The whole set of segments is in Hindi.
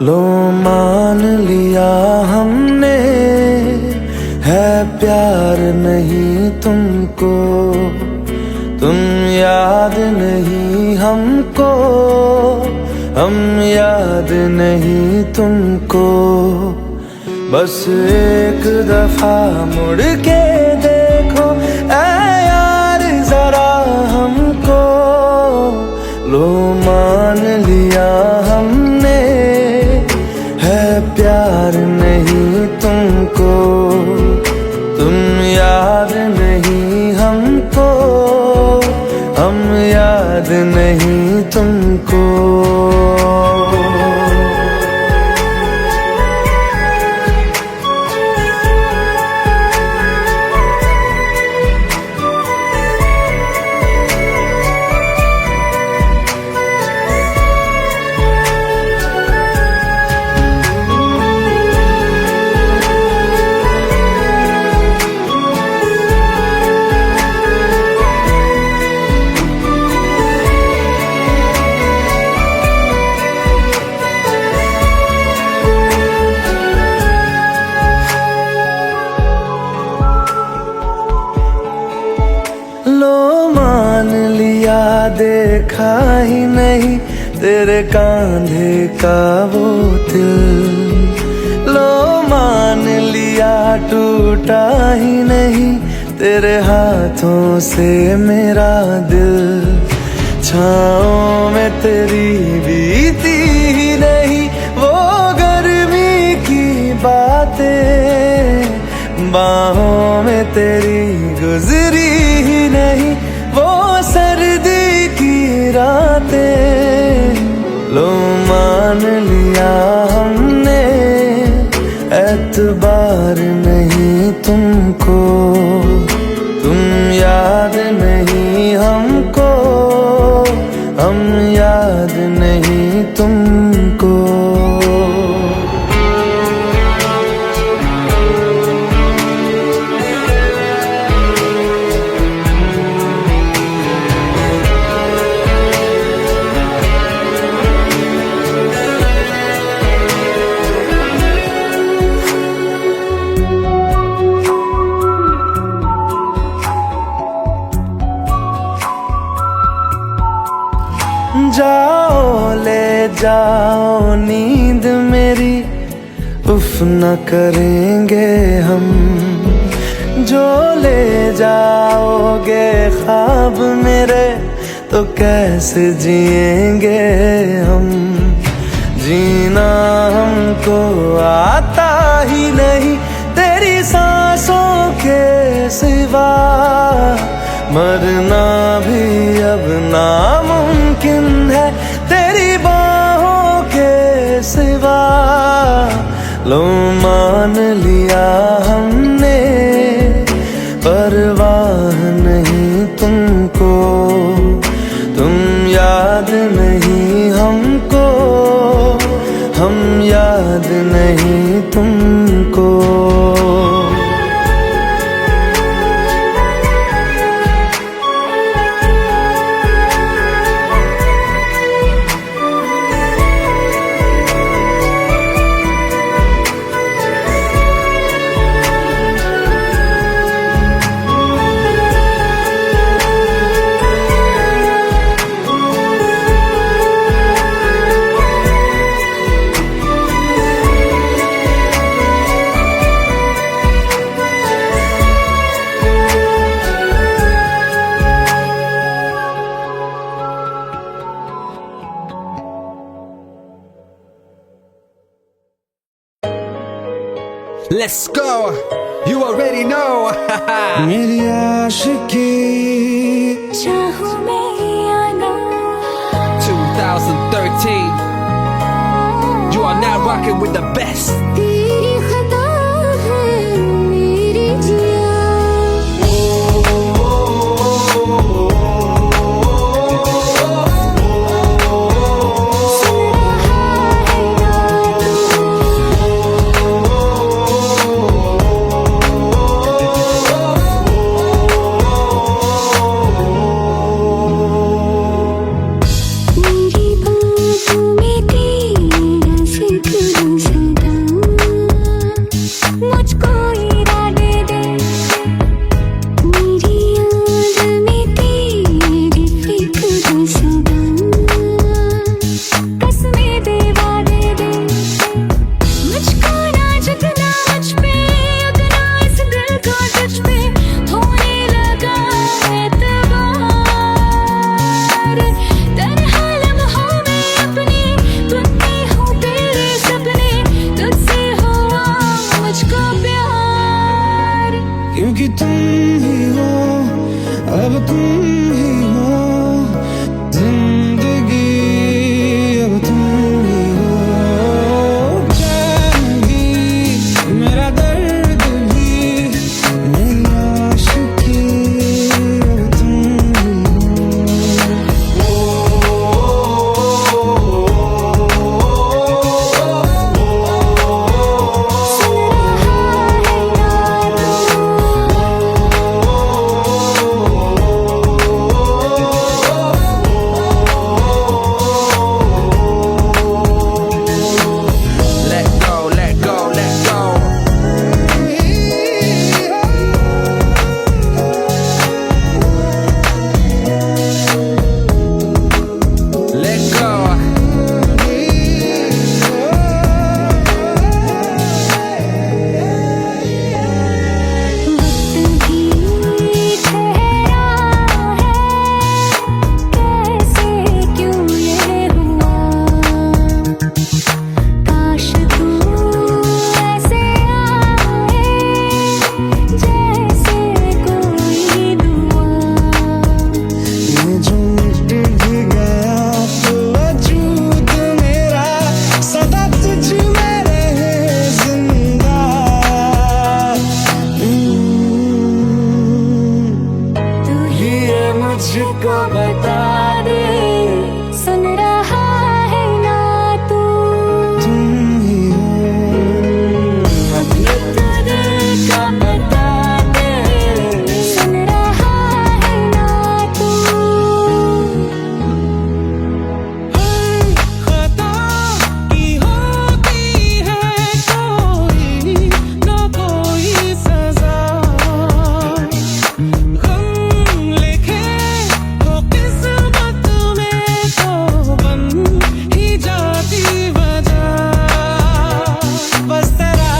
लो मान लिया हमने है प्यार नहीं तुमको, तुम याद नहीं हमको, हम याद नहीं तुमको। बस एक दफा मुड़ के देखो ऐ यार जरा हमको। लो मान लिया हमने है प्यार नहीं तुमको, तुम याद नहीं हमको, याद नहीं तुमको। देखा ही नहीं तेरे कांधे का वो दिल, लो मान लिया टूटा ही नहीं तेरे हाथों से मेरा दिल। छाँव में तेरी बीती ही नहीं वो गर्मी की बातें, बाहों में तेरी गुजरी ही नहीं वो सर्दी की रातें। लो मान लिया हमने एतबार नहीं तुमको, तुम याद नहीं हमको, हम याद नहीं तुमको। जाओ ले जाओ नींद मेरी, उफ न करेंगे हम। जो ले जाओगे ख्वाब मेरे तो कैसे जिएंगे हम। जीना हमको आता ही नहीं तेरी सांसों के सिवा, मरना भी अब नामुमकिन है तेरी बाहों के सिवा। लो मान लिया हमने परवाह नहीं तुमको, तुम याद नहीं हमको, हम याद नहीं तुमको। Let's go, you already know. मेरी आशिकी चाहूं मैं या ना, 2013, you are now rocking with the best. तेरी खता है मेरी जिया। मुझको बता दे, सुन रहा है ना तू? तुम ही हो, अपने दिल का बता दे, सुन रहा है ना तू? खता की होती है कोई ना कोई सजा, गम लिखे तो किस्मत में तो बन ही जाती वजह। बस तेरा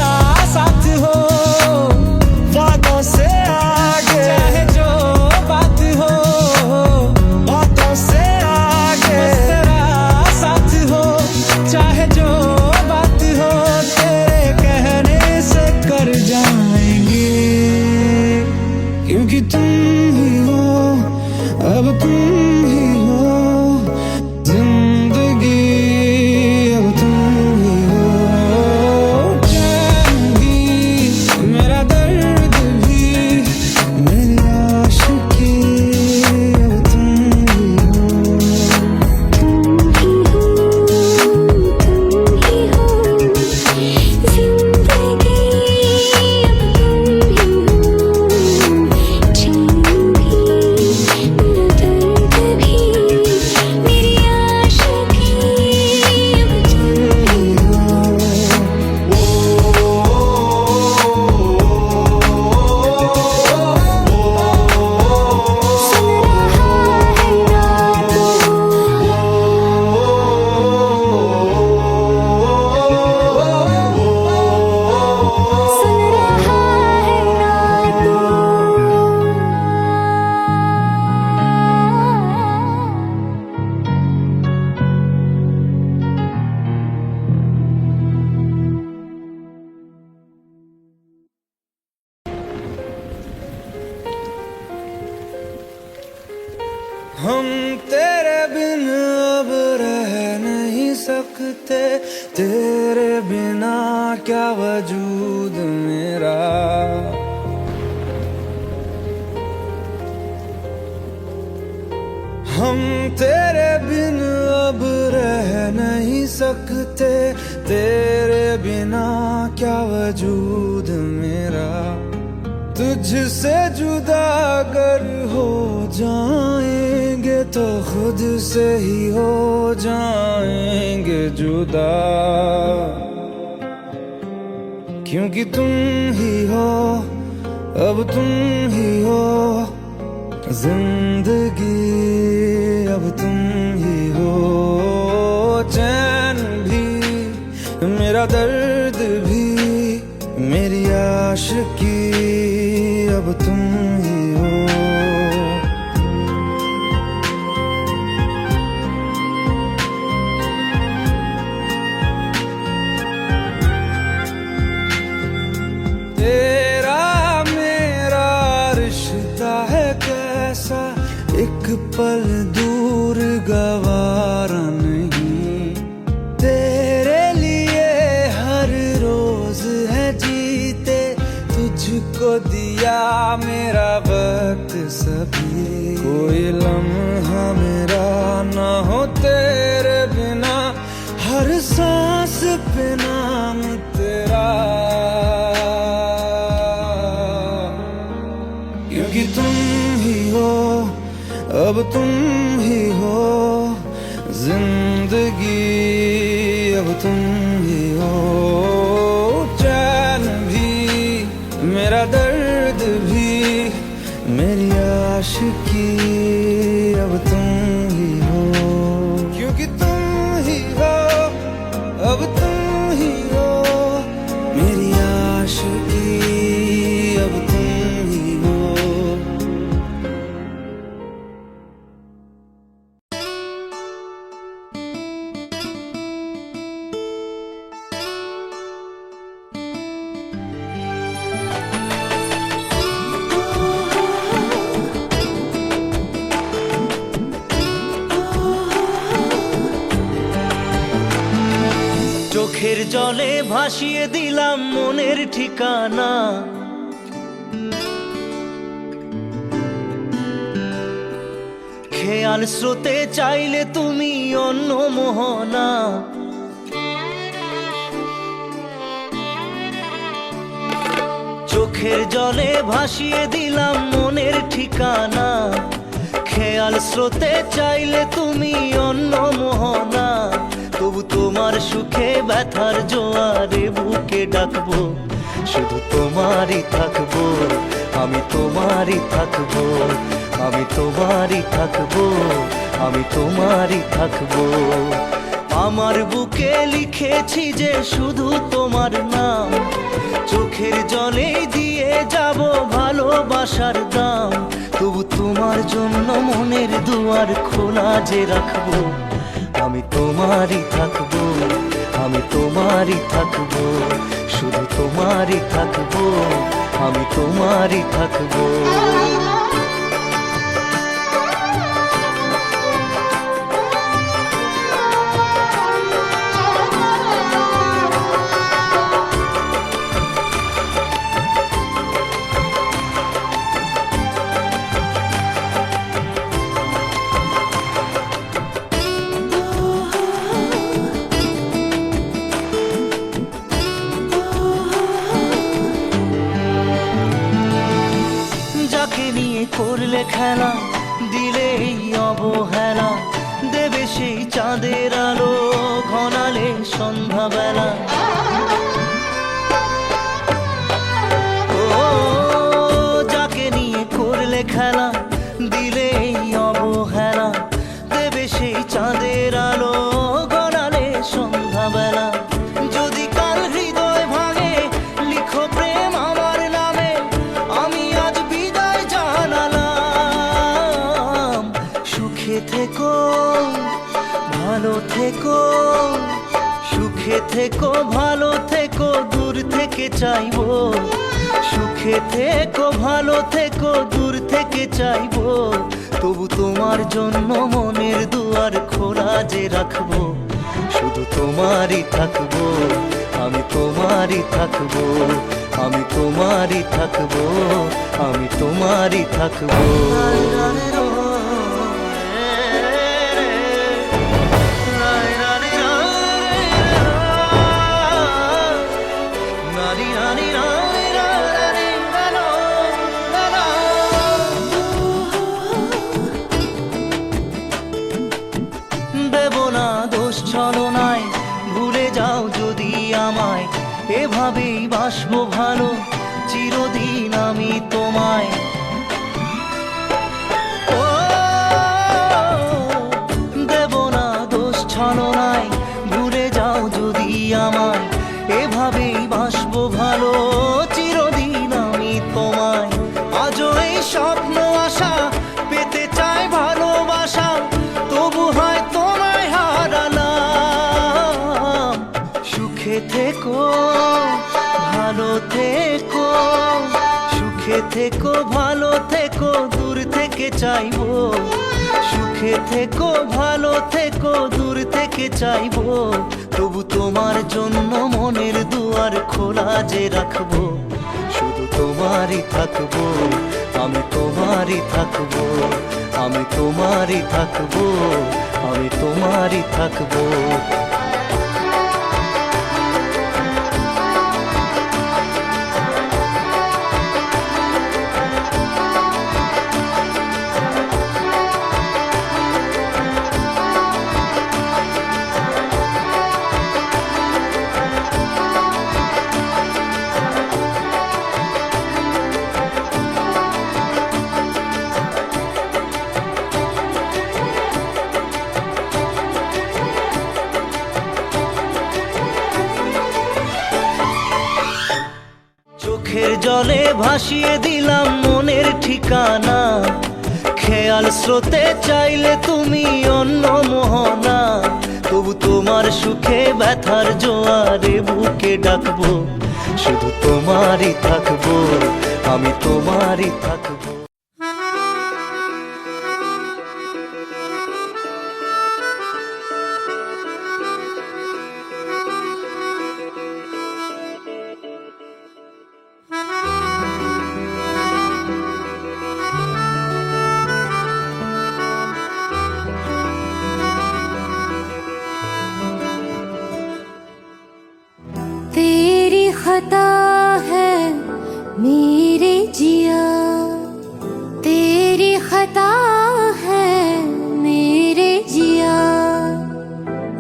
साथ हो वादों से आगे, चाहे जो बात हो, बातों से आगे। बस तेरा साथ हो चाहे जो बात हो, तेरे कहने से कर जाएंगे, क्योंकि तुम ही हो, अब तुम ही हो जिंदगी, अब तुम ही हो चैन भी, मेरा दर्द भी, मेरी आशिकी अब तुम ही हो। तुम ही हो, तुम ही हो जिंदगी, अब तुम ही हो चैन भी, मेरा दर्द भी, मेरी आशिकी, अब तुम ही हो। सुन रहा है ना तू? सुन रहा है ना हम तेरे बिन अब रह नहीं सकते, तेरे बिना क्या वजूद मेरा। हम तेरे बिन अब रह नहीं सकते, तेरे बिना क्या वजूद मेरा। तुझसे जुदा अगर हो जाएंगे तो खुद से ही हो जाएंगे जुदा, क्योंकि तुम ही हो, अब तुम ही हो जिंदगी, अब तुम ही हो चैन भी, मेरा दर्द भी, मेरी आशिकी, अब तुम ही हो। तेरा मेरा रिश्ता है कैसा, एक पल दूर गवारा नहीं। तेरे लिए हर रोज है जीते, तुझको दिया मेरा वक्त सभी। कोई लम्हा मेरा ना हो तेरे बिना, हर सांस पे नाम तेरा, क्योंकि तुम ही हो, अब तुम ही हो जिंदगी, अब तुम ही हो चैन भी, मेरा दर्द भी, मेरी आशिकी, अब तुम ही हो, क्योंकि तुम ही हो, अब तुम ही हो मेरी आशिकी, अब तुम ही हो। চোখের জলে ভাসিয়ে দিলাম মনের ঠিকানা, খেয়াল স্রোতে চাইলে তুমি অন্য মোহনা, চোখের জলে ভাসিয়ে দিলাম মনের ঠিকানা। খেয়াল স্রোতে চাইলে তুমি অন্য মোহনা, তবু তোমার সুখে ব্যথার জোয়ারে বুকে ডাকবো, শুধু তোমারই থাকবো, আমি তোমারই থাকবো, আমি তোমারই থাকবো, আমি তোমারই থাকবো। আমার বুকে লিখেছি যে শুধু তোমার নাম, চোখের জলে দিয়ে যাব ভালোবাসার দাম, তবু তোমার জন্য মনের দুয়ার খোলা যে রাখবো, আমি তোমারই থাকবো, আমি তোমারই থাকবো, শুধু তোমারই থাকবো, আমি তোমারই থাকবো। যাকে নিয়ে করলে খেলা, দিলে এই অবহেলা, দেবে সেই চাঁদের আলো ঘনালে সন্ধ্যাবেলা। ও যাকে নিয়ে করলে খেলা, দিলে এই অবহেলা, দেবে সেই চাঁদের আলো ঘনালে সন্ধ্যাবেলা। যদি কাল হৃদয় ভাঙে লিখো প্রেম আমার নামে, আমি আজ বিদায় জানালাম। সুখে থেকো ভালো থেকো, সুখে থেকো ভালো থেকো, দূর থেকে চাইবো, সুখে থেকো ভালো থেকো, দূর থেকে চাইবো, তবু তোমার জন্য মনের দুয়ার খোলা যে রাখবো, শুধু তোমারই থাকবো, আমি তোমারই থাকবো, আমি তোমারই থাকবো, আমি তোমারই থাকবো। দেব না দোষ ছলনায়, ভুলে যাও যদি আমায়, এভাবেই বাসবো ভালো চিরদিন আমি তোমায়। ও দেব না দোষ ছলনায়, ভুলে যাও যদি আমায়, এভাবেই বাসবো ভালো চিরদিন আমি তোমায়। আজও এই স্বপ্ন আশা পেতে চাই ভালোবাসা, তবু হয় তোমায় হারালাম। সুখে থেকো ভালো থেকো, সুখে থেকো ভালো থেকো, দূর থেকে চাইবো, সুখে থেকো ভালো থেকো, দূর থেকে চাইবো, তবু তোমার জন্য মনের দুয়ার খোলা যে রাখবো, শুধু তোমারই থাকবো, আমি তোমারই থাকবো, আমি তোমারই থাকবো, আমি তোমারই থাকবো। চোখের জলে ভাসিয়ে দিলাম মনের ঠিকানা, খেয়াল স্রোতে চাইলে তুমি অন্য মোহনা, তবু তোমার সুখে ব্যথার জোয়ারে বুকে ডাকবো, শুধু তোমারই থাকবো, আমি তোমারই থাকবো। खता है मेरे जिया, तेरी खता है मेरे जिया,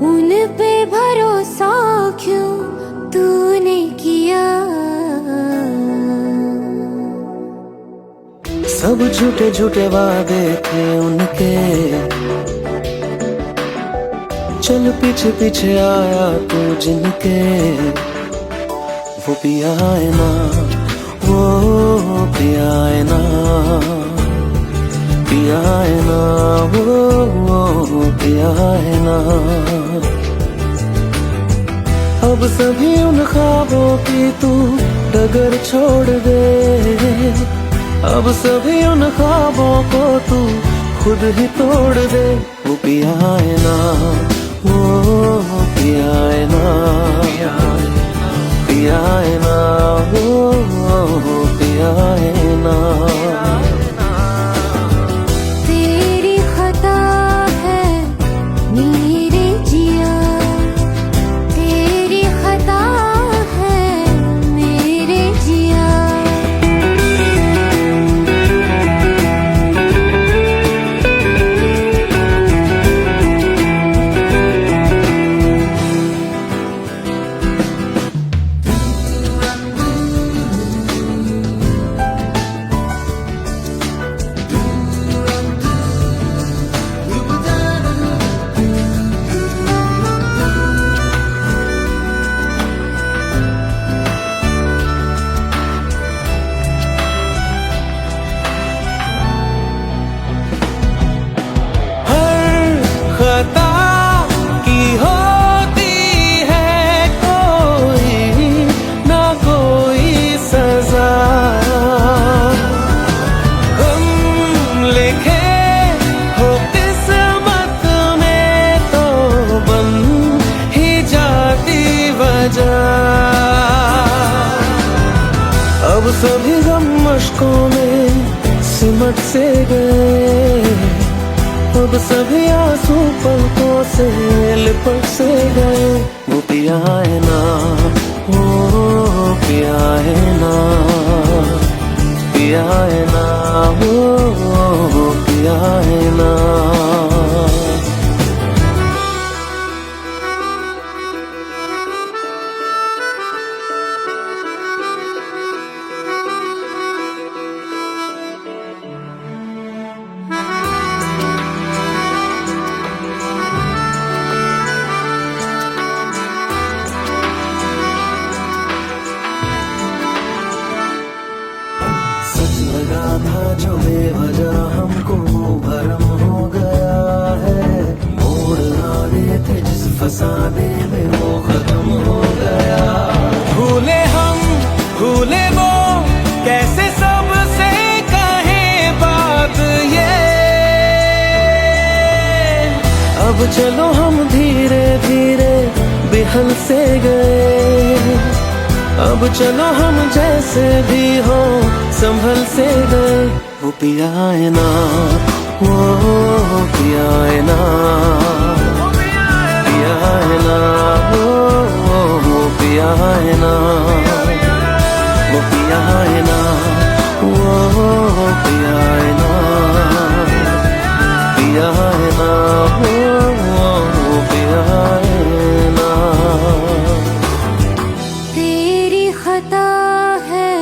उन पे भरोसा क्यों तूने किया। सब झूठे झूठे वादे थे उनके, चल पीछे पीछे आया तू जिनके, वो पिया है ना, वो पिया है ना, पिया है ना, वो पिया है ना। अब सभी उन ख्वाबों की तू डगर छोड़ दे, अब सभी उन ख्वाबों को तू खुद ही तोड़ दे। वो पिया है ना, वो पिया है ना, पिया है ना, वो पिया है ना। तेरी खता है मेरे जिया, तेरी खता है मेरे जिया। खता की होती है कोई ना कोई सजा, हम लिखे हो किस्मत में तो बन ही जाती वजह। अब सभी गम मशकों में सिमट से गए, अब सभी आंसू पलकों से लिपट से गए। वो पिया है ना, वो पिया है ना, पिया है ना, वो पिया है ना। सच लगा था जो बेवजह हमको वो भरम हो गया है, मोड़ आने थे जिस फसाने में वो खत्म हो गया। भूले हम भूले वो कैसे सबसे कहे बात ये, अब चलो हम धीरे धीरे बिहल से गए, अब चलो हम जैसे भी हो संभल से गए। वो पिया है ना, वो पिया है ना, पिया है ना, वो पिया है ना, वो पिया है ना, वो पिया है ना, पिया है ना, वो पिया है ना। तेरी खता है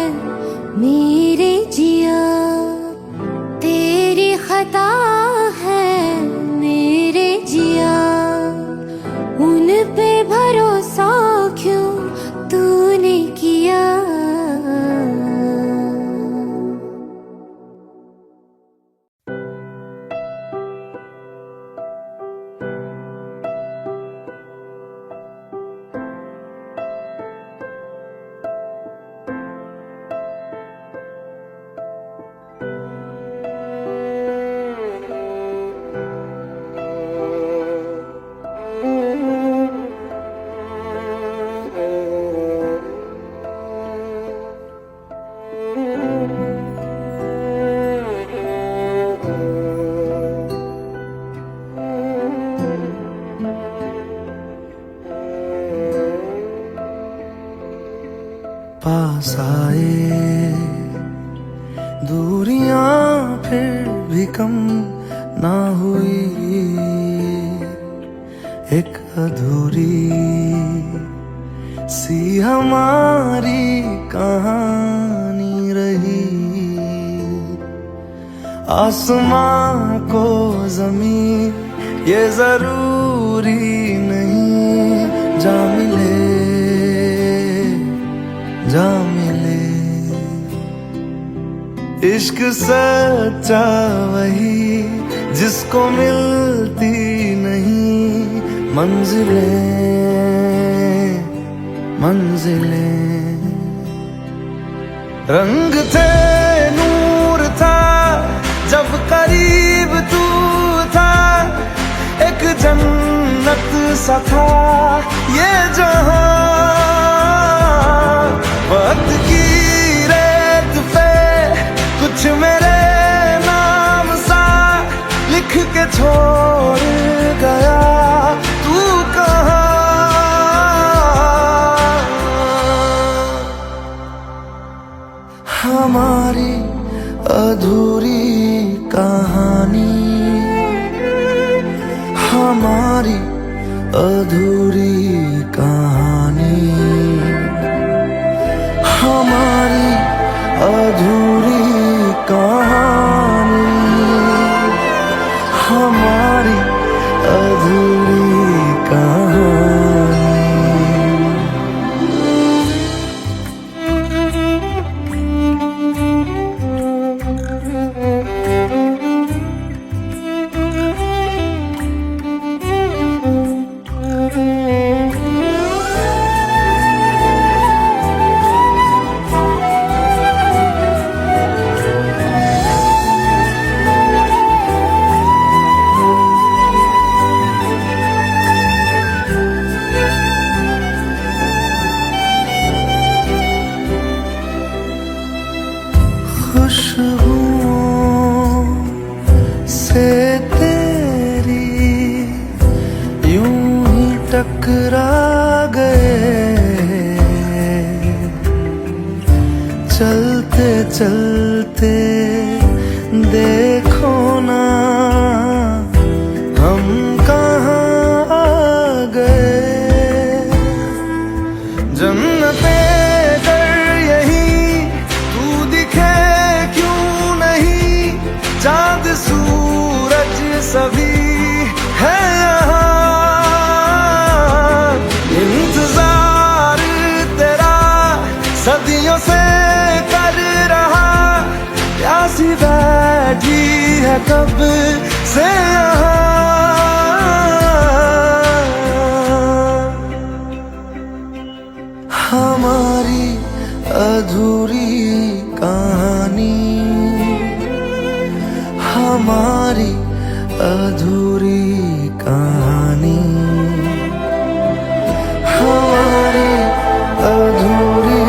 मेरे जिया, तेरी खता है पास आए, दूरियां फिर भी कम ना हुई, एक अधूरी सी हमारी कहानी रही। आसमां को जमीन ये जरूरी नहीं, जा मिले जा मिले। इश्क सच्चा वही जिसको मिलती नहीं मंजिलें मंजिलें। रंग थे नूर था जब करीब तू था, एक जन्नत सा था ये जहां। वक्त की रेत पे कुछ मेरे नाम सा लिख के छोड़ गया, तू कहाँ? हमारी अधूरी कहानी, हमारी अधूरी कहानी, हमारी अधूरी कहानी, हमारी अधूरी कहानी। खुशबुओं से तेरी यूं ही टकरा गए, चलते चलते देखो ना हम कहाँ आ गए। जन्नते चांद सूरज सभी है यहाँ, इंतजार तेरा सदियों से कर रहा, प्यासी बैठी है कब से यहाँ। हमारी अधूरी कहानी, हमारी अधूरी कहानी, हमारी अधूरी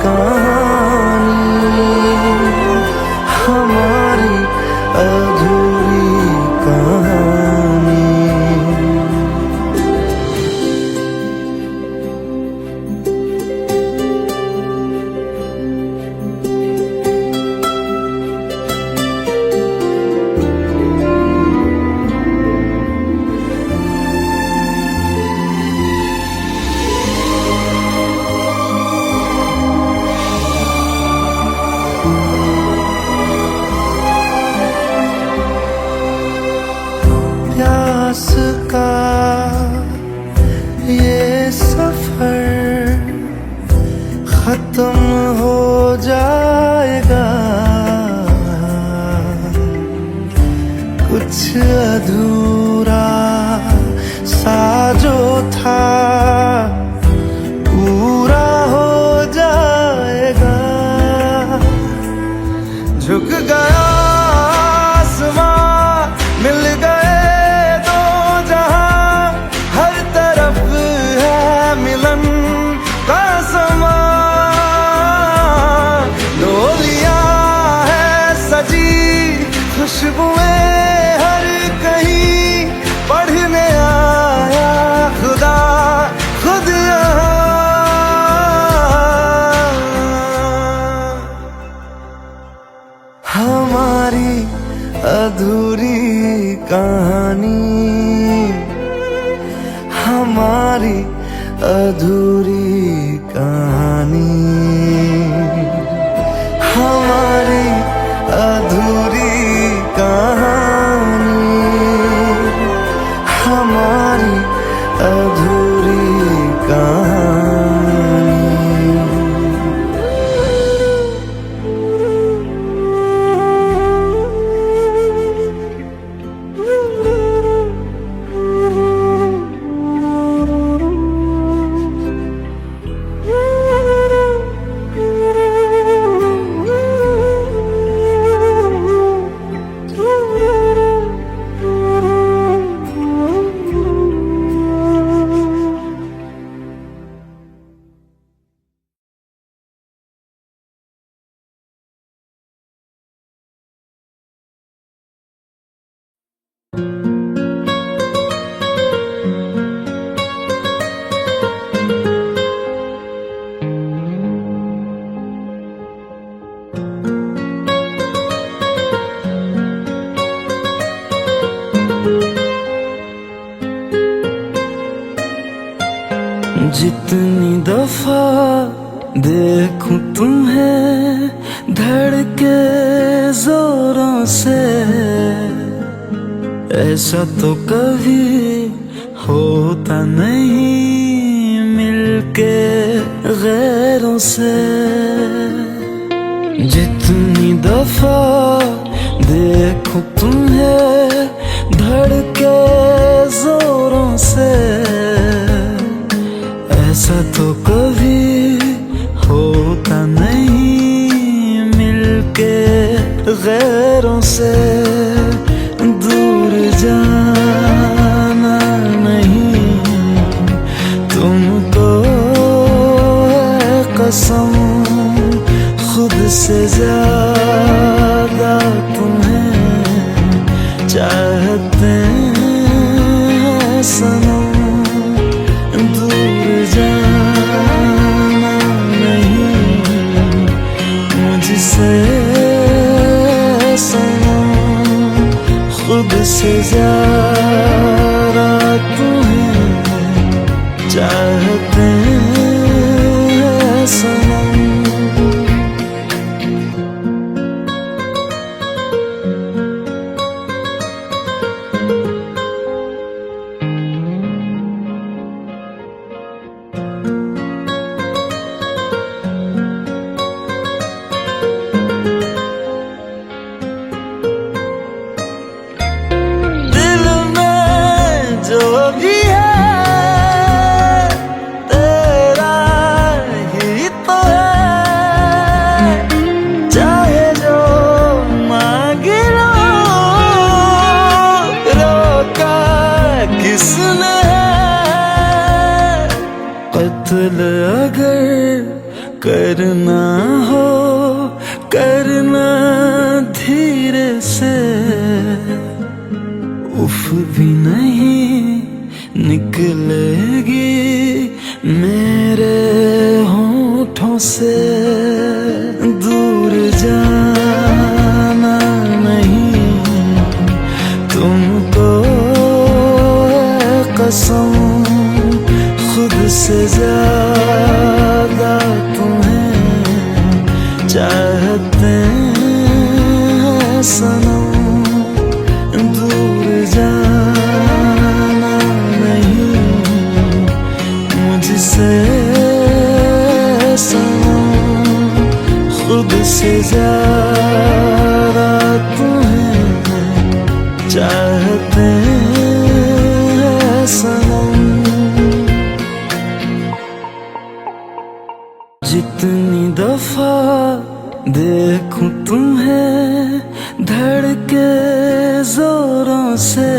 कहानी, हमारी अधूरी कहानी। प्यास का ये सफर खत्म हो जाएगा, कुछ अधूरा सा जो था पूरा हो जाएगा। झुक गया आसमां, मिल गए दो जहां, हर तरफ है मिलन का समा। डोलियां है सजी, खुशबुएं हर कहीं, पढ़ने आया कहानी, हमारी अधूरी कहानी, हमारी अधूरी कहानी, हमारी अधूरी कहानी। जितनी दफा देखूं तुम्हें धड़के जोरों से, ऐसा तो कभी होता नहीं मिलके गैरों से। जितनी दफा देखूं तुम्हें धड़के जोरों से, ऐसा तो कभी होता नहीं मिलके गैरों से। दूर जाना नहीं तुमको है कसम, खुद से ज्यादा तुम्हें चाहते हैं सनम। दूर जाना नहीं मुझसे सनम, खुद से ज्यादा तुम्हें चाहते हैं सनम। कत्ल अगर करना हो करना धीरे से, उफ भी नहीं निकलेगी मेरे होठों से। दूर जाना नहीं तुमको है कसम, खुद से ज्यादा तुम्हें चाहते हैं सनम। दूर जाना नहीं मुझसे सनम, खुद से ज्यादा तुम्हें चाहते हैं सनम। जितनी दफा देखूं तुम्हें धड़के जोरों से,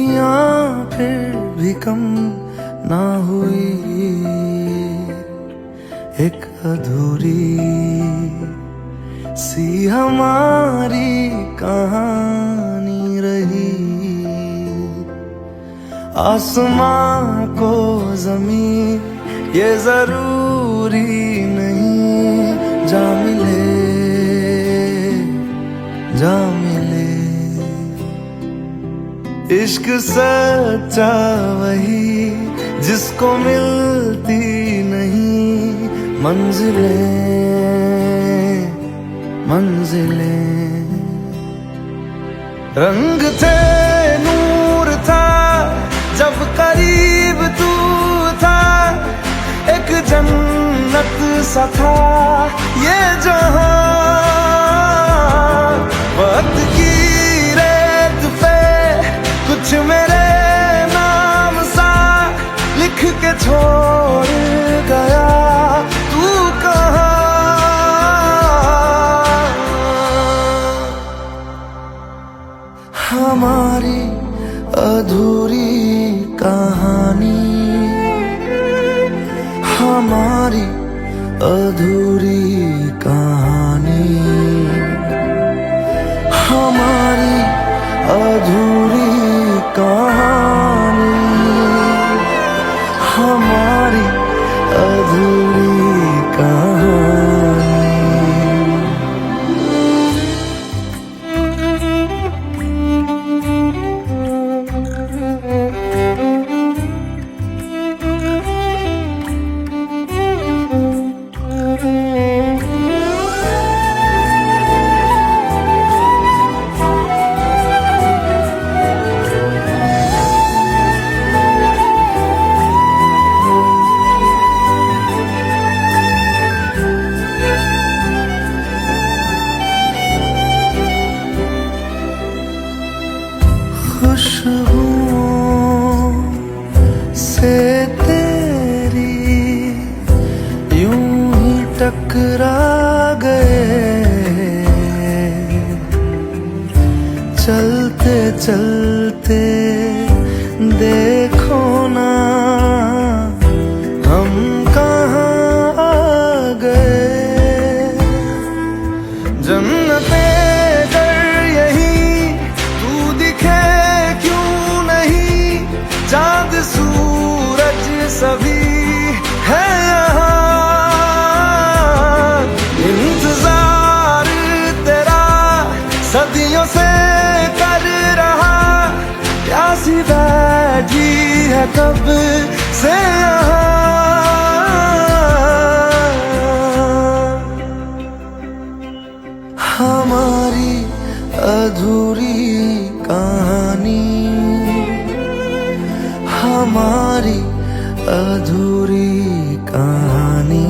सदियां फिर भी कम ना हुई एक अधूरी सी हमारी कहानी रही। आसमां को जमीन ये जरूरी नहीं, जा मिले जा मिले। इश्क सच्चा वही जिसको मिलती नहीं मंजिलें मंजिलें। रंग थे नूर था जब करीब तू था, एक जन्नत सा था ये जहां। वक्त की रेत पे कुछ मेरे नाम सा लिख के छोड़ गया, तू कहाँ? हमारी अधूरी कहानी, हमारी अधूरी कहानी, हमारी अधूरी कहानी, हमारी अधूरी कहानी। खुशबुओं से तेरी यूं ही टकरा गए, चलते चलते देखो ना हम कहाँ आ गए। जन्नते चांद सूरज सभी है यहाँ, इंतजार तेरा सदियों से कर रहा, प्यासी बैठी है कब से यहाँ। हमारी अधूरी कहानी, हमारी अधूरी कहानी,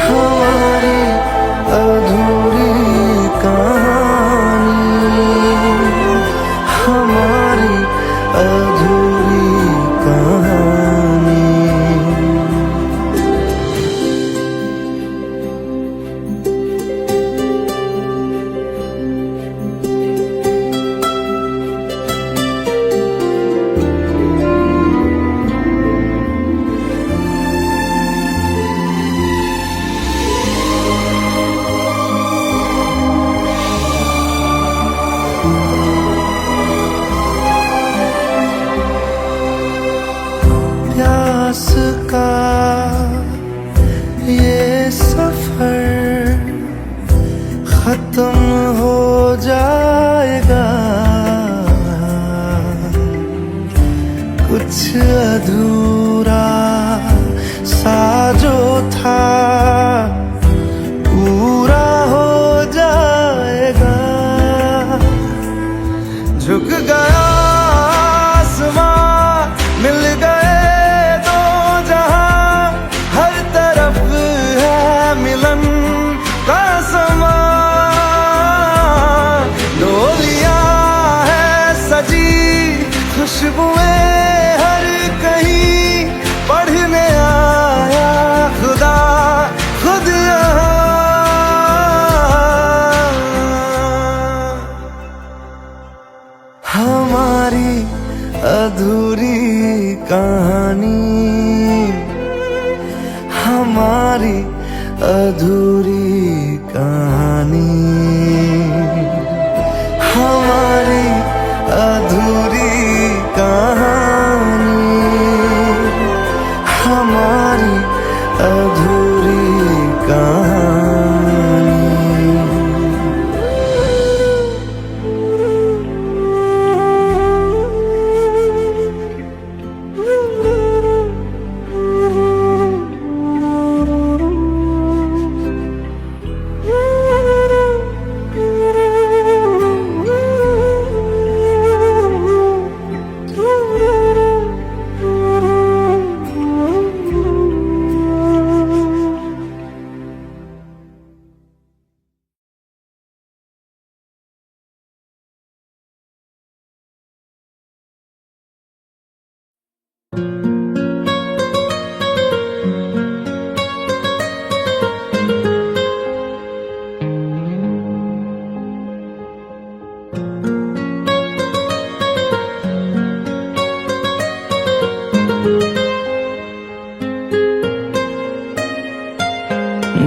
हमारी अधूरी कहानी, हमारी अधूरी कहानी। प्यास का ये सफर खत्म हो जाएगा, कुछ अधूरा सा जो था पूरा हो जाएगा। झुक गया आसमां, मिल गए दो जहां, हर तरफ है मिलन का समा। डोलियां है सजी, खुशबुएं हर कहीं, पढ़ने आया खुदा खुद यहाँ। हाँ हमारी अधूरी कहानी, हमारी अधूरी कहानी, हमारी अधूरी कहानी, हमारी अधूरी कहानी।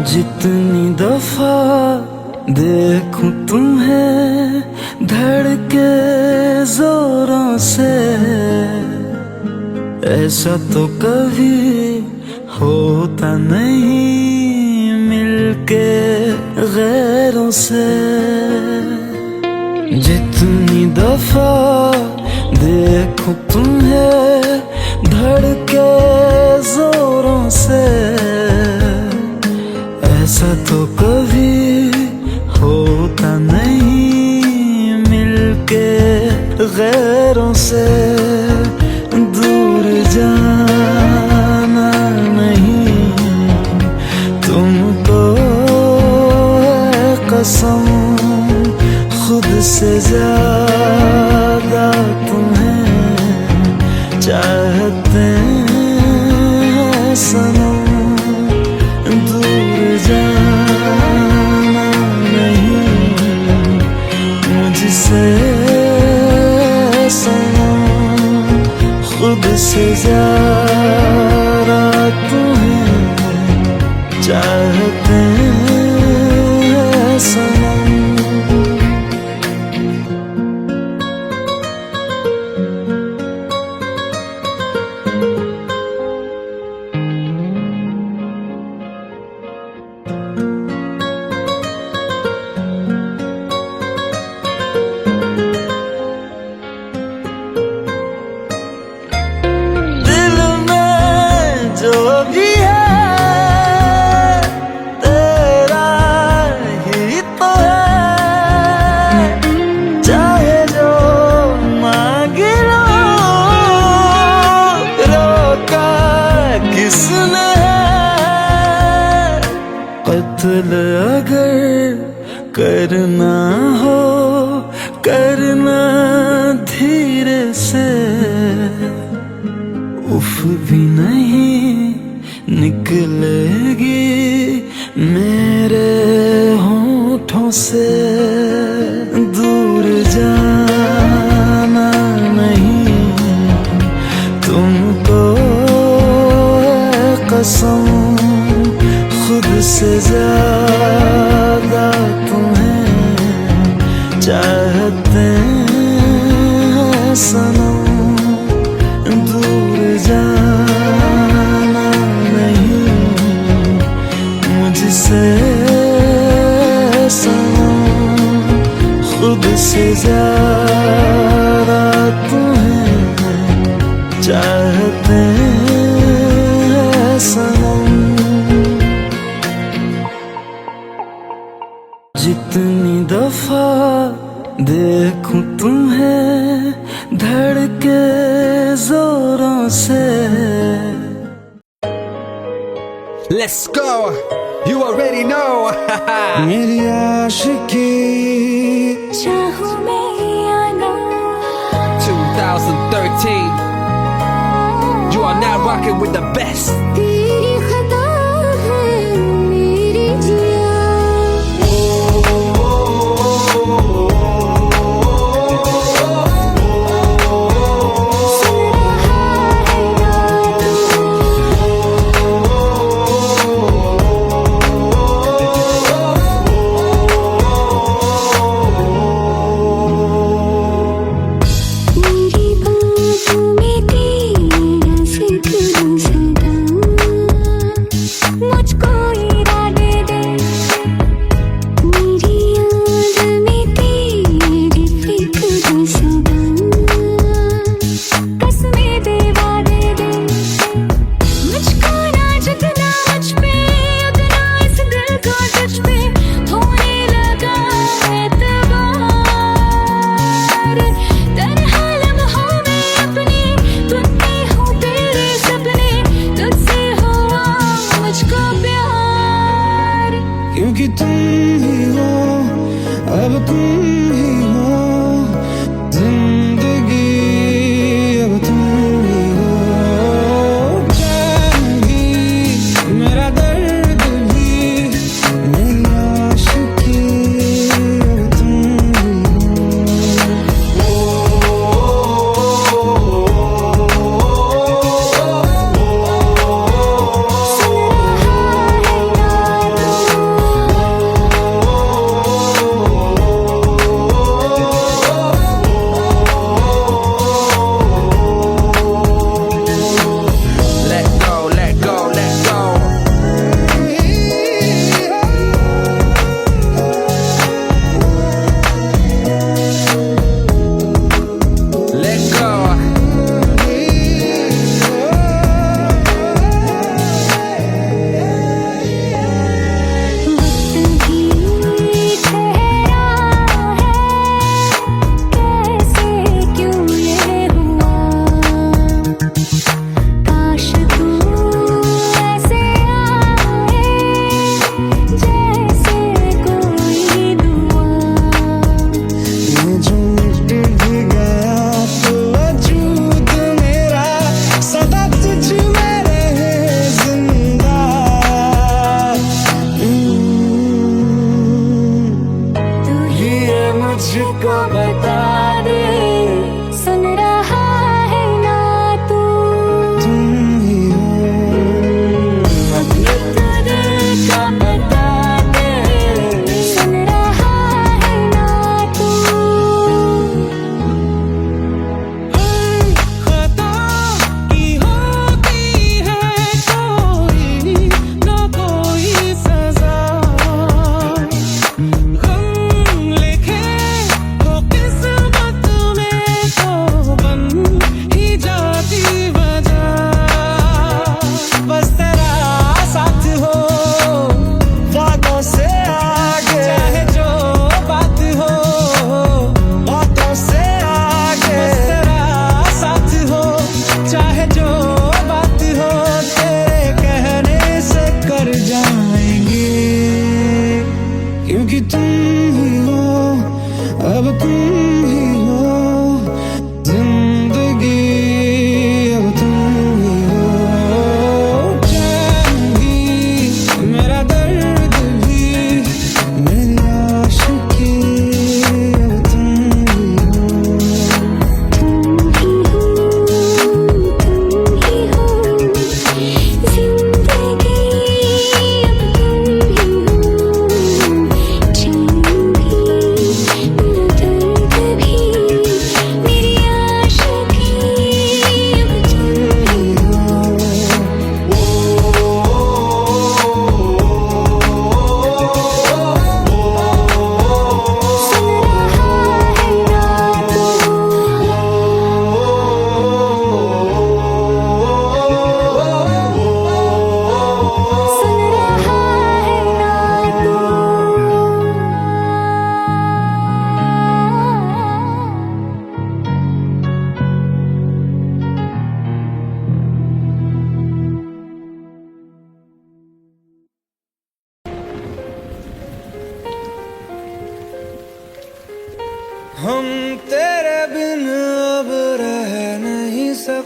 जितनी दफा देखूं तुम्हें धड़के जोरों से, ऐसा तो कभी होता नहीं मिलके गैरों से। जितनी दफा देखूं तुम्हें धड़के जोरों से, ऐसा तो कभी होता नहीं मिलके गैरों से। दूर जाना नहीं तुमको है कसम, खुद से ज्यादा तुम्हें चाहते हैं सनम। दूर जाना नहीं मुझसे सनम, खुद से ज्यादा तुम्हें चाहते हैं सनम। जो भी है तेरा ही तो है, चाहे जो मांग लो, रोका किसने है। कत्ल अगर करना हो करना धीरे से, उफ भी नहीं निकलेगी मेरे होठों से। दूर जाना नहीं तुमको है कसम, खुद से ज्यादा तुम्हें चाहते हैं सनम। दूर जाना नहीं मुझसे सनम, खुद से ज्यादा तुम्हें चाहते हैं सनम। जितनी दफा देखूं तुम्हें धड़के जोरों से। Let's go, you already know. मेरी आशिकी चाहूं मैं या ना, 2013, you are now rocking with the best. तेरी खता है मेरी जिया।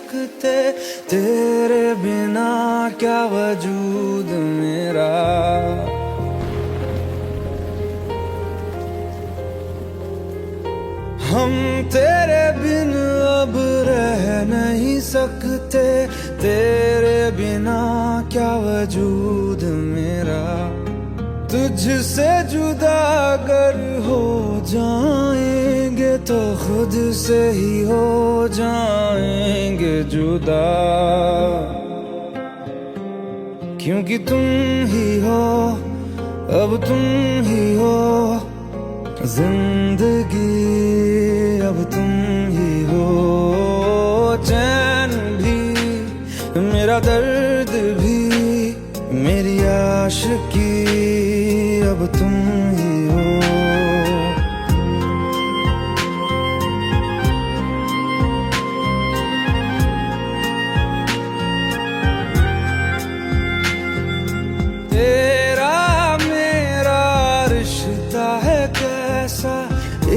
सकते, तेरे बिना क्या वजूद मेरा। हम तेरे बिन अब रह नहीं सकते, तेरे बिना क्या वजूद मेरा। तुझसे जुदा अगर हो जाएंगे तो खुद से ही हो जाएंगे जुदा, क्योंकि तुम ही हो, अब तुम ही हो जिंदगी, अब तुम ही हो। चैन भी, मेरा दर्द भी, मेरी आशिकी, अब तुम ही हो। तेरा मेरा रिश्ता है कैसा,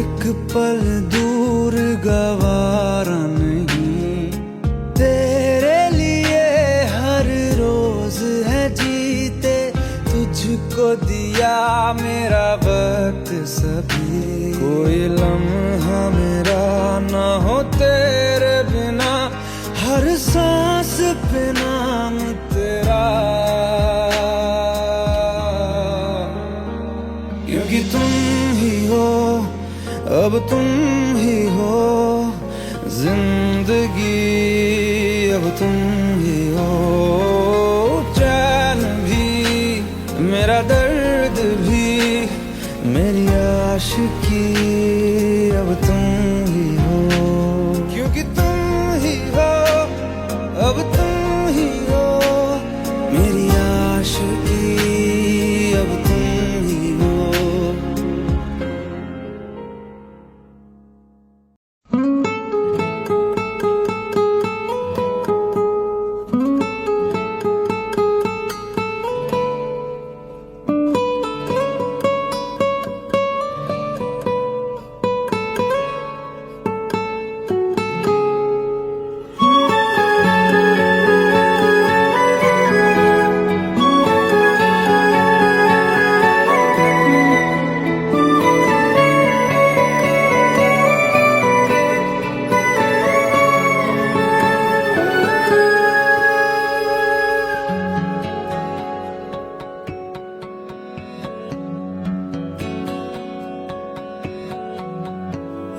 एक पल दूर गवारा नहीं। तेरे लिए हर रोज है जीते, तुझको दिया मेरा वक्त सभी। कोई लम्हा मेरा ना हो तेरे बिना, हर सांस पे नाम तेरा, क्योंकि तुम ही हो, अब तुम ही हो जिंदगी, अब तुम ही हो। चैन भी, मेरा दर्द भी, मेरी आशिकी, अब तुम ही हो, क्योंकि तुम ही हो, अब तुम ही हो मेरी आशिकी, अब तुम ही हो।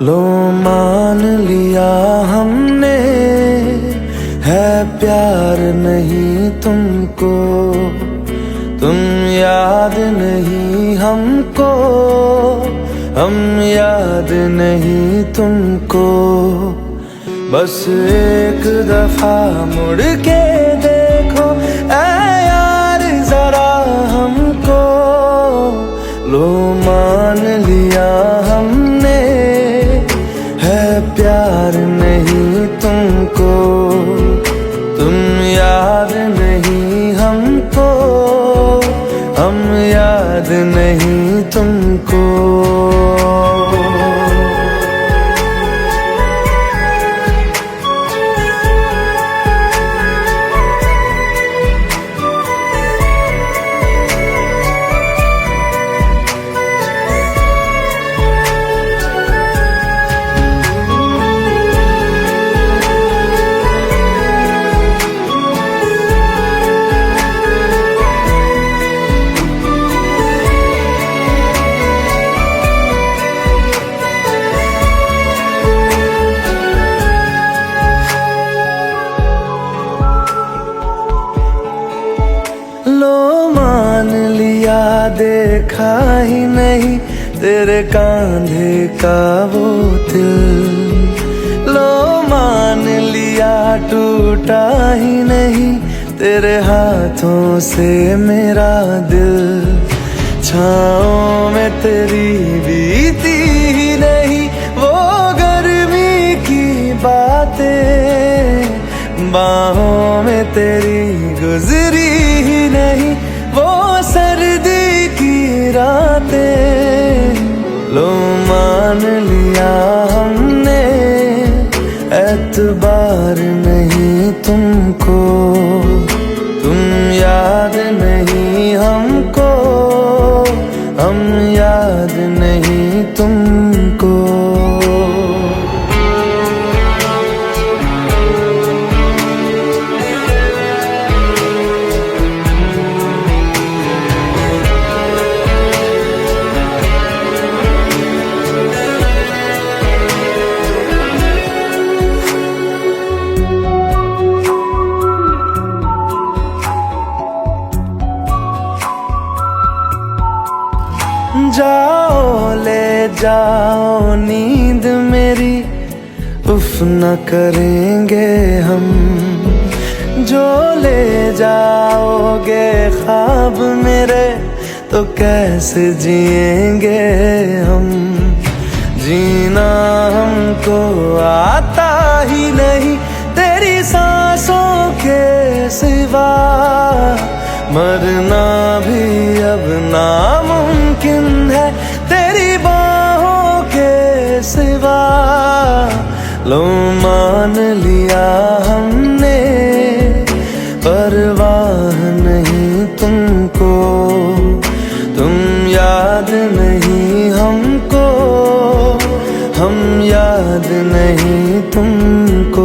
लो मान लिया हमने, है प्यार नहीं तुमको, तुम याद नहीं हमको, हम याद नहीं तुमको। बस एक दफा मुड़ के देखो ऐ यार जरा हमको। लो मान लिया हमने, है प्यार नहीं तुमको, तुम याद नहीं हमको, हम याद नहीं तुमको। देखा ही नहीं तेरे कांधे का वो दिल, लो मान लिया टूटा ही नहीं तेरे हाथों से मेरा दिल। छाँव में तेरी बीती ही नहीं वो गर्मी की बातें, बाहों में तेरी गुजरी ही नहीं वो सर्दी की रातें। लो मान लिया हमने, ऐ एतबार नहीं तुमको, तुम याद नहीं हमको, हम याद नहीं तुमको। जाओ ले जाओ नींद मेरी, उफ न करेंगे हम। जो ले जाओगे ख्वाब मेरे, तो कैसे जिएंगे हम। जीना हमको आता ही नहीं तेरी सांसों के सिवा, मरना भी अब नामुमकिन है तेरी बाहों के सिवा। लो मान लिया हमने, परवाह नहीं तुमको, तुम याद नहीं हमको, हम याद नहीं तुमको।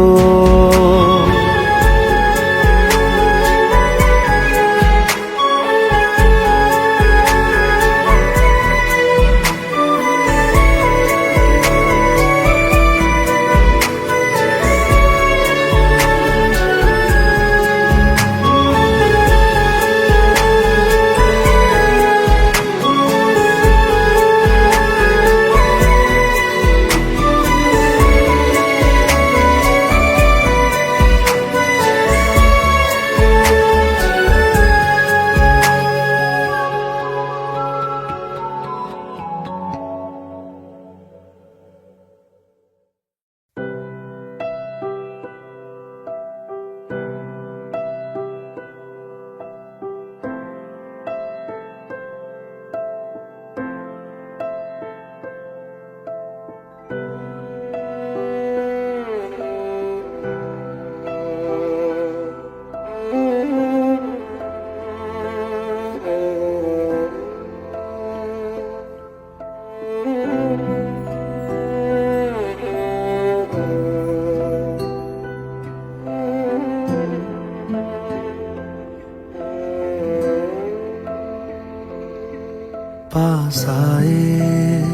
पास आए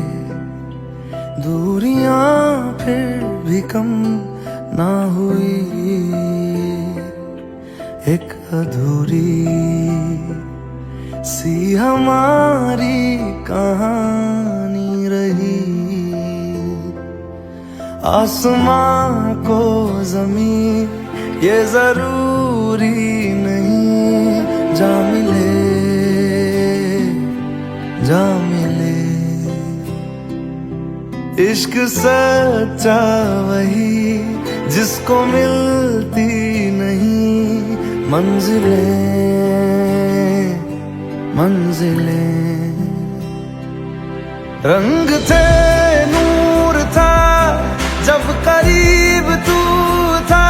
दूरियां फिर भी कम ना हुई, एक अधूरी सी हमारी कहानी रही। आसमां को ज़मीन ये जरूरी नहीं, जा मिले जा मिले। इश्क सच्चा वही जिसको मिलती नहीं मंजिलें मंजिलें। रंग थे नूर था जब करीब तू था,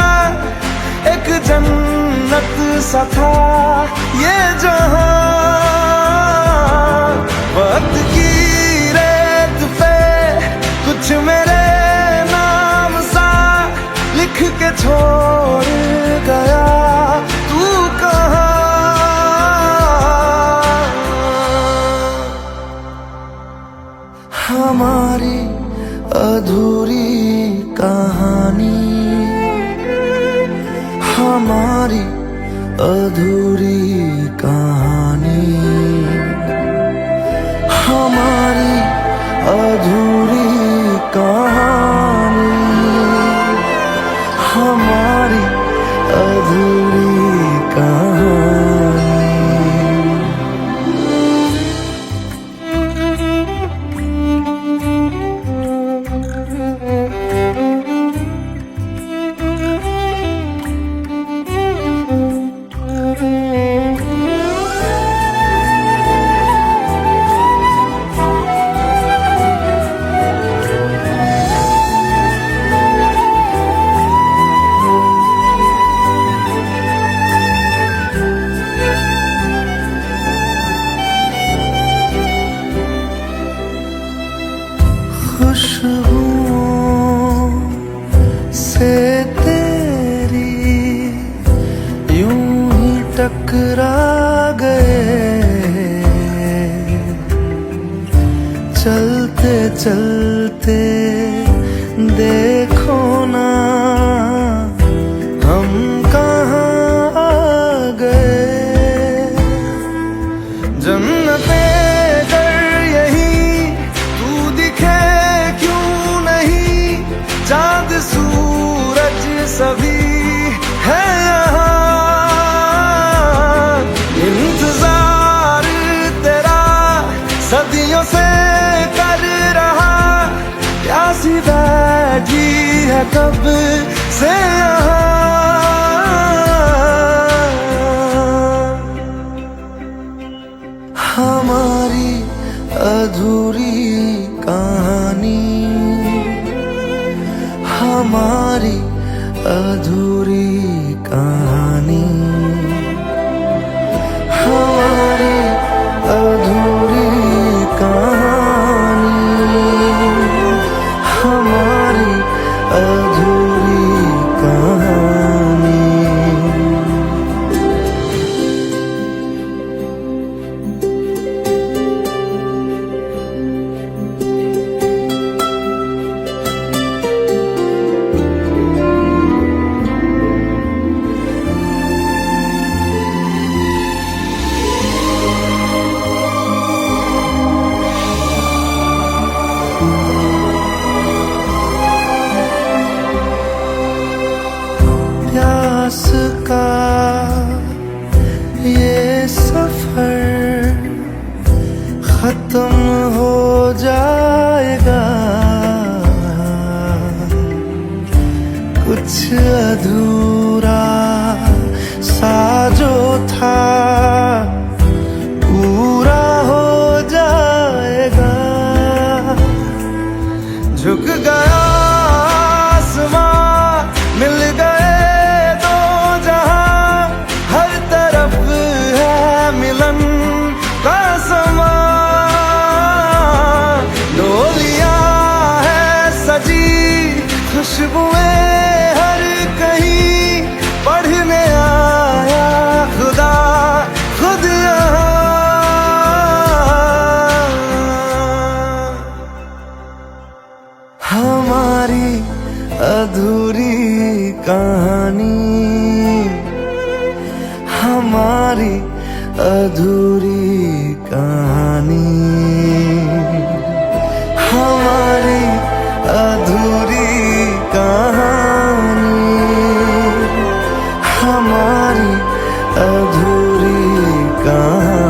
एक जन्नत सा था ये जहां। वक्त की रेत पे कुछ मेरे नाम सा लिख के छोड़ गया, तू कहाँ। हमारी अधूरी कहानी, हमारी अधूरी कहानी, हमारी अधूरी कहानी, हमारी अधूरी कहानी। टकरा गए, चलते चलते देखो ना हम कहाँ आ गए। जन्नते अगर यही तू दिखे क्यों नहीं, चांद सूरज सभी है यहाँ। इंतजार तेरा सदियों से कर रहा, प्यासी बैठी है कब से यहाँ। हमारी अधूरी कहानी, हमारी अधूरी कहानी, हमारी अधूरी कहानी, हमारी अधूरी कहानी। प्यास का ये सफर खत्म हो जाएगा, कुछ अधूरा सा जो था पूरा हो जाएगा। झुक गया आसमां, मिल गए दो जहां, हर तरफ है मिलन का समा। डोलियां है सजी, खुशबुएं हर कहीं, पढ़ने आया खुदा खुद यहाँ। हमारी अधूरी कहानी, हमारी अधूरी कहानी, हमारी अधूरी कहानी, हमारी अधूरी कहानी।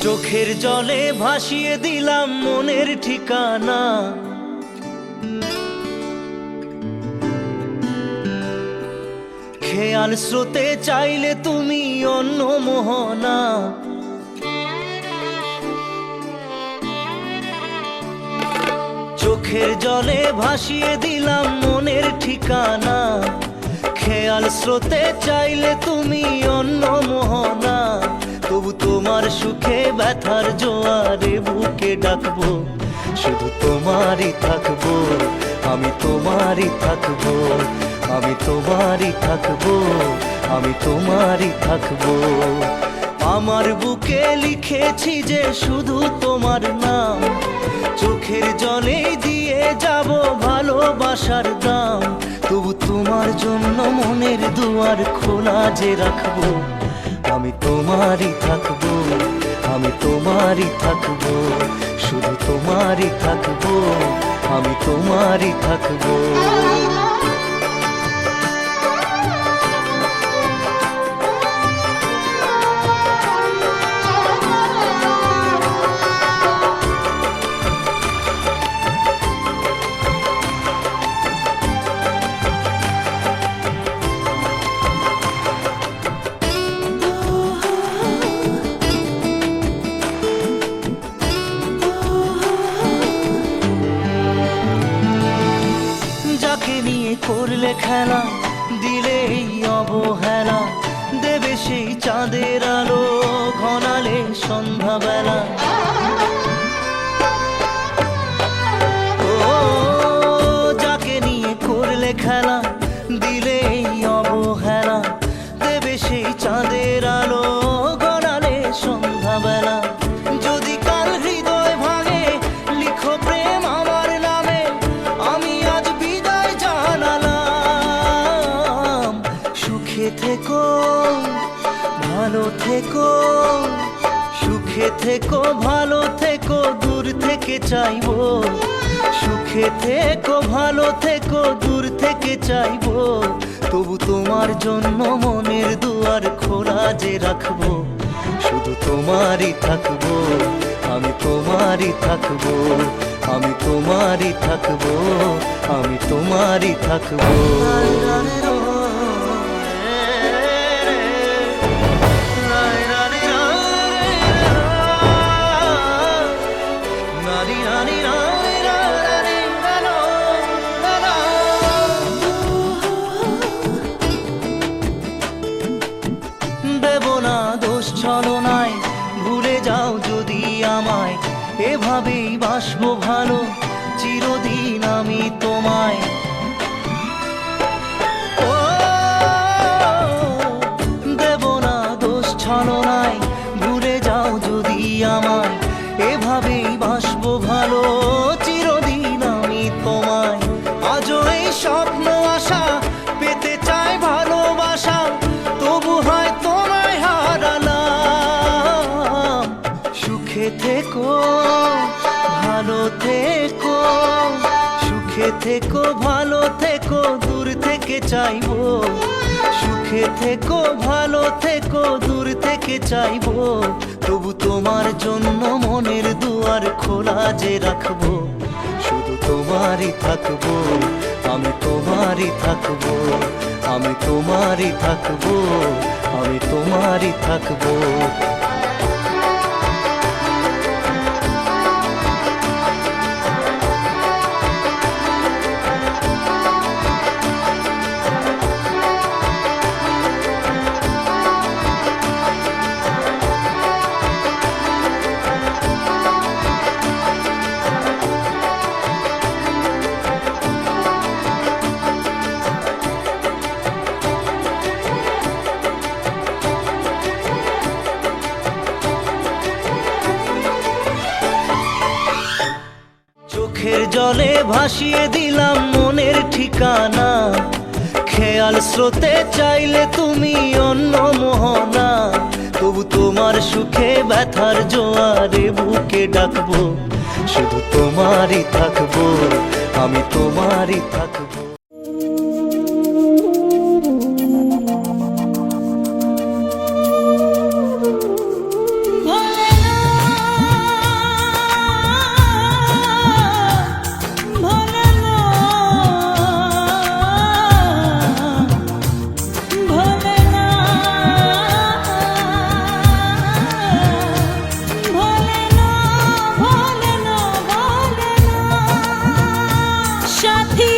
চোখের জলে ভাসিয়ে দিলাম মনের ঠিকানা, খেয়াল স্রোতে চাইলে তুমি অন্য মোহনা। চোখের জলে ভাসিয়ে দিলাম মনের ঠিকানা, খেয়াল স্রোতে চাইলে তুমি অন্য মোহনা। তবু তোমার সুখে ব্যথার জোয়ারে বুকে ডাকবো, শুধু তোমারই থাকবো, আমি তোমারই থাকবো, আমি তোমারই থাকবো, আমি তোমারই থাকবো। আমার বুকে লিখেছি যে শুধু তোমার নাম, চোখের জলে দিয়ে যাব ভালোবাসার দাম। তবু তোমার জন্য মনের দুয়ার খোলা যে রাখবো, আমি তোমারই থাকবো, আমি তোমারই থাকবো, শুধু তোমারই থাকবো, আমি তোমারই থাকবো। যাকে নিয়ে করলে খেলা, দিলে এই অবহেলা, দেবে সেই চাঁদের আলো ঘনালে সন্ধ্যাবেলা। ও যাকে নিয়ে করলে খেলা, দিলে এই অবহেলা, দেবে সেই চাঁদের আলো ঘনালে সন্ধ্যাবেলা। যদি কাল হৃদয় ভাঙে, লিখো প্রেম আমার নামে, আমি আজ বিদায় জানালাম। সুখে থেকো, ভালো থেকো, সুখে থেকো, ভালো থেকো, দূর থেকে চাইবো। সুখে থেকো, ভালো থেকো, দূর থেকে চাইবো। তবু তোমার জন্য মনের দুয়ার খোলা যে রাখবো, শুধু তোমারই থাকবো, আমি তোমারই থাকবো, আমি তোমারই থাকবো, আমি তোমারই থাকবো। দেব না দোষ ছলনায়, ভুলে যাও যদি আমায়, এভাবেই বাসবো ভালো চিরদিন আমি তোমায়। ও দেব না দোষ ছলনায়, ভুলে যাও যদি আমায়, এভাবেই বাসবো ভালো চিরদিন আমি তোমায়। আজও এই স্বপ্ন আশা, পেতে চাই ভালোবাসা, তবু হয় তোমায় হারালাম। সুখে থেকো, ভালো থেকো, সুখে থেকো, ভালো থেকো, দূর থেকে চাইবো। সুখে থেকো, ভালো থেকো, দূর থেকে চাইবো। তবু তোমার জন্য মনের দুয়ার খোলা যে রাখবো, শুধু তোমারই থাকবো, আমি তোমারই থাকবো, আমি তোমারই থাকবো, আমি তোমারই থাকবো। চোখের জলে ভাসিয়ে দিলাম মনের ঠিকানা, খেয়াল স্রোতে চাইলে তুমি অন্য মোহনা। তবু তোমার সুখে ব্যথার জোয়ারে বুকে ডাকবো, শুধু তোমারই থাকবো, আমি তোমারই থাকবো। সাথী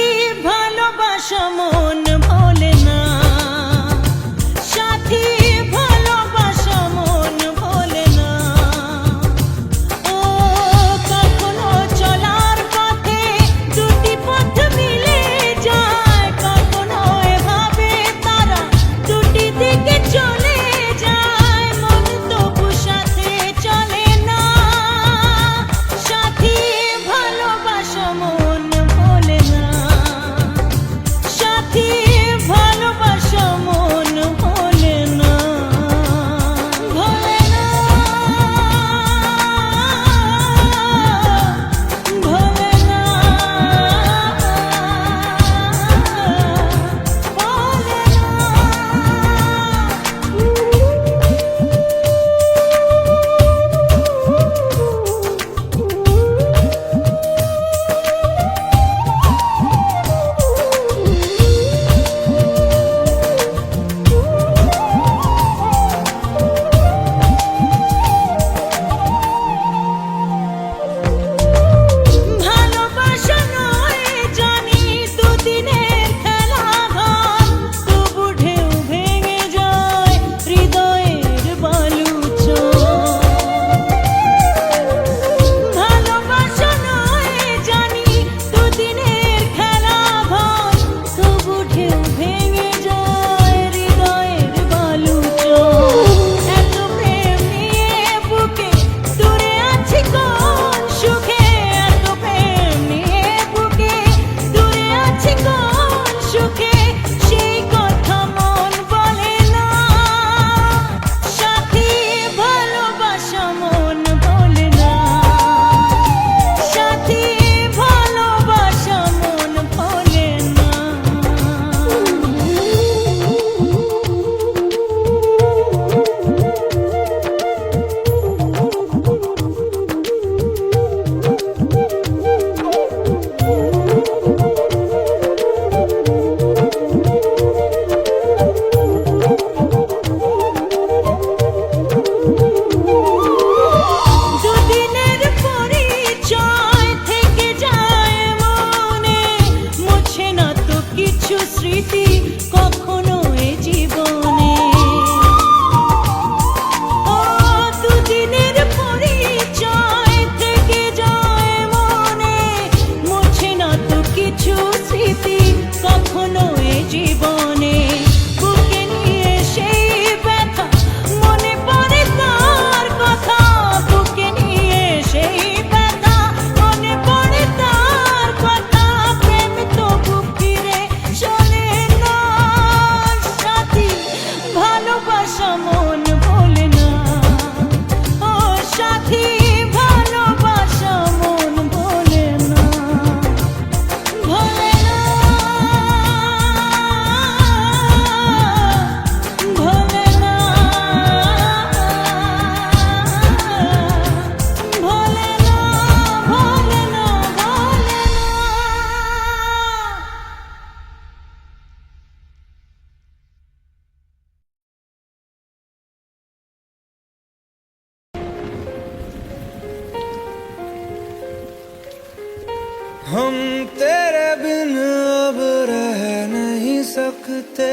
हम तेरे बिन अब रह नहीं सकते,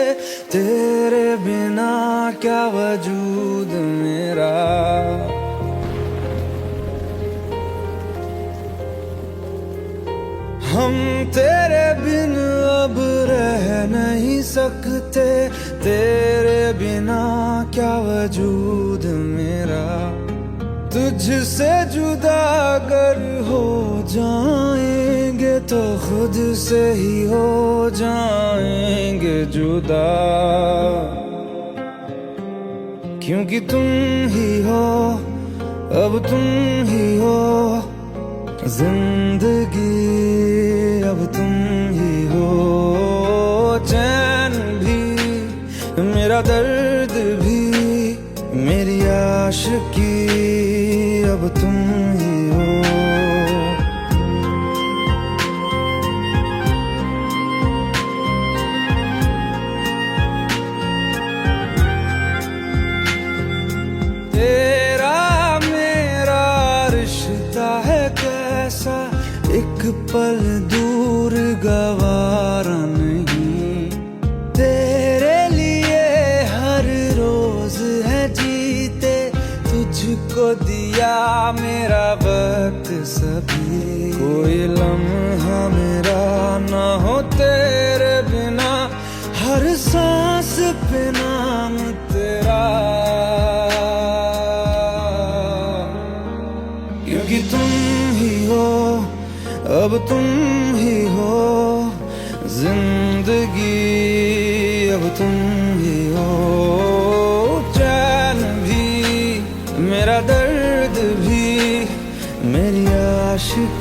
तेरे बिना क्या वजूद मेरा। हम तेरे बिन अब रह नहीं सकते, तेरे बिना क्या वजूद मेरा। तुझसे जुदा अगर हो जाएंगे तो खुद से ही हो जाएंगे जुदा, क्योंकि तुम ही हो, अब तुम ही हो जिंदगी, अब तुम ही हो चैन भी, मेरा दर्द भी, मेरी आशिकी, अब तुम ही हो। तेरा मेरा रिश्ता है कैसा, एक पल दूर गवारा नहीं। तेरे लिए हर रोज है जीते, तुझको दिया मेरा वक्त सभी। कोई लम्हा मेरा ना हो तेरे बिना, हर सांस पे नाम तेरा, क्योंकि तुम ही हो, अब तुम ही हो जिंदगी, अब तुम ही हो चैन भी, मेरा दर्द भी, मेरी आशिकी।